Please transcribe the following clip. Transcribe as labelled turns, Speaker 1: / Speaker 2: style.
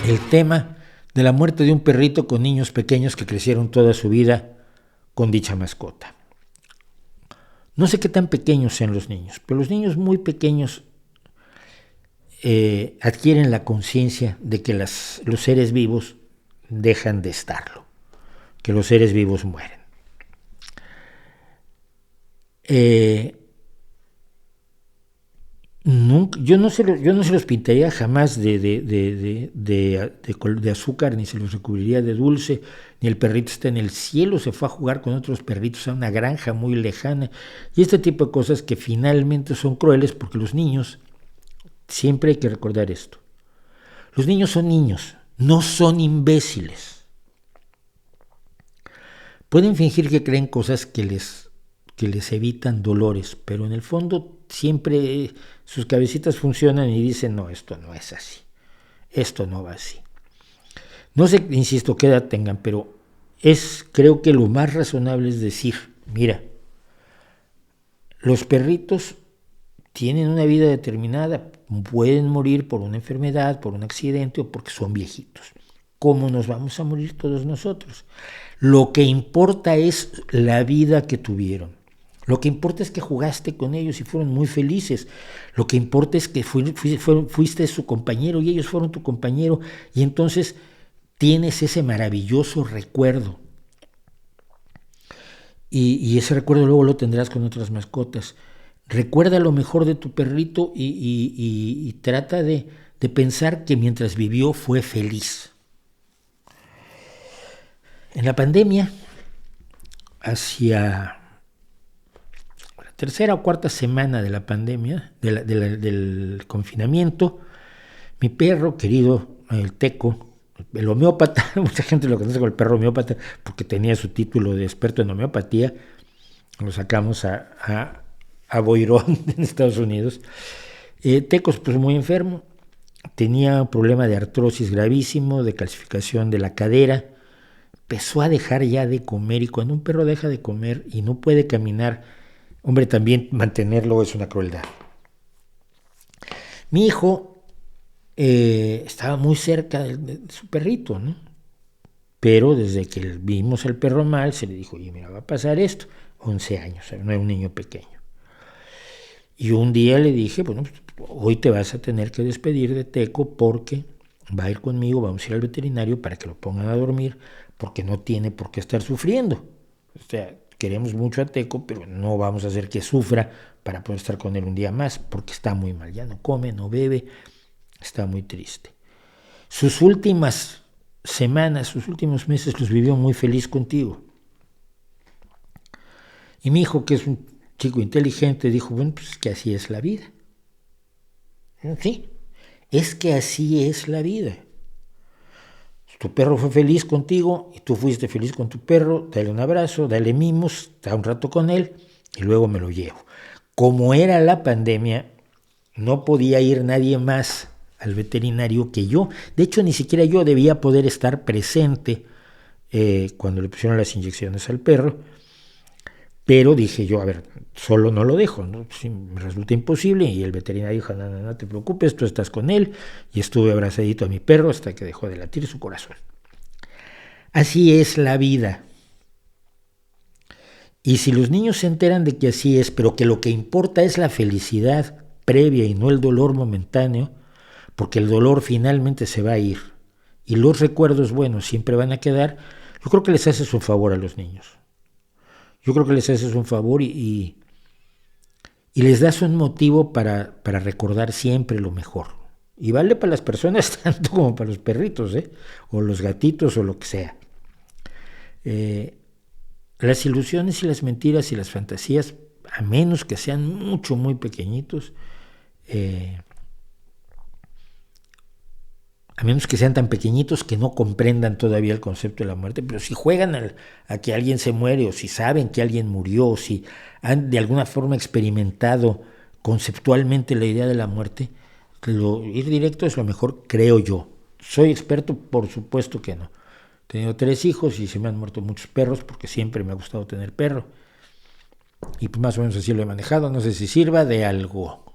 Speaker 1: el tema de la muerte de un perrito con niños pequeños que crecieron toda su vida con dicha mascota. No sé qué tan pequeños sean los niños, pero los niños muy pequeños adquieren la conciencia de que los seres vivos dejan de estarlo, que los seres vivos mueren. Yo no se los pintaría jamás de azúcar, ni se los recubriría de dulce, ni el perrito está en el cielo, se fue a jugar con otros perritos a una granja muy lejana, y este tipo de cosas que finalmente son crueles, porque los niños, siempre hay que recordar esto, los niños son niños, no son imbéciles. Pueden fingir que creen cosas que les evitan dolores, pero en el fondo siempre sus cabecitas funcionan y dicen, no, esto no es así, esto no va así. No sé, insisto, qué edad tengan, pero creo que lo más razonable es decir, mira, los perritos tienen una vida determinada, pueden morir por una enfermedad, por un accidente o porque son viejitos. ¿Cómo nos vamos a morir todos nosotros? Lo que importa es la vida que tuvieron. Lo que importa es que jugaste con ellos y fueron muy felices. Lo que importa es que fuiste su compañero y ellos fueron tu compañero. Y entonces tienes ese maravilloso recuerdo. Y ese recuerdo luego lo tendrás con otras mascotas. Recuerda lo mejor de tu perrito y trata de pensar que mientras vivió fue feliz. En la pandemia, hacia la tercera o cuarta semana de la pandemia, del confinamiento, mi perro querido, el Teco, el homeópata, mucha gente lo conoce como el perro homeópata porque tenía su título de experto en homeopatía, lo sacamos a Boirón en Estados Unidos. Teco se puso muy enfermo, tenía un problema de artrosis gravísimo, de calcificación de la cadera, empezó a dejar ya de comer, y cuando un perro deja de comer y no puede caminar, hombre, también mantenerlo es una crueldad. Mi hijo estaba muy cerca de su perrito, ¿no? Pero desde que vimos al perro mal, se le dijo, oye, mira, va a pasar esto, 11 años, no era un niño pequeño. Y un día le dije, bueno, pues, hoy te vas a tener que despedir de Teco porque va a ir conmigo, vamos a ir al veterinario para que lo pongan a dormir, porque no tiene por qué estar sufriendo. O sea, queremos mucho a Teco, pero no vamos a hacer que sufra para poder estar con él un día más, porque está muy mal, ya no come, no bebe, está muy triste. Sus últimas semanas, sus últimos meses los vivió muy feliz contigo. Y mi hijo, que es un chico inteligente, dijo, bueno, pues es que así es la vida. Sí, es que así es la vida. Tu perro fue feliz contigo y tú fuiste feliz con tu perro, dale un abrazo, dale mimos, está un rato con él y luego me lo llevo. Como era la pandemia, no podía ir nadie más al veterinario que yo. De hecho, ni siquiera yo debía poder estar presente cuando le pusieron las inyecciones al perro. Pero dije yo, a ver, solo no lo dejo, ¿no? Sí, me resulta imposible. Y el veterinario dijo, no te preocupes, tú estás con él. Y estuve abrazadito a mi perro hasta que dejó de latir su corazón. Así es la vida. Y si los niños se enteran de que así es, pero que lo que importa es la felicidad previa y no el dolor momentáneo, porque el dolor finalmente se va a ir y los recuerdos buenos siempre van a quedar, yo creo que les haces un favor a los niños. Yo creo que les haces un favor y les das un motivo para recordar siempre lo mejor. Y vale para las personas tanto como para los perritos, o los gatitos o lo que sea. Las ilusiones y las mentiras y las fantasías, a menos que sean muy pequeñitos, a menos que sean tan pequeñitos que no comprendan todavía el concepto de la muerte, pero si juegan a que alguien se muere, o si saben que alguien murió, o si han de alguna forma experimentado conceptualmente la idea de la muerte, ir directo es lo mejor, creo yo. ¿Soy experto? Por supuesto que no. He tenido 3 hijos y se me han muerto muchos perros porque siempre me ha gustado tener perro. Y pues más o menos así lo he manejado, no sé si sirva de algo.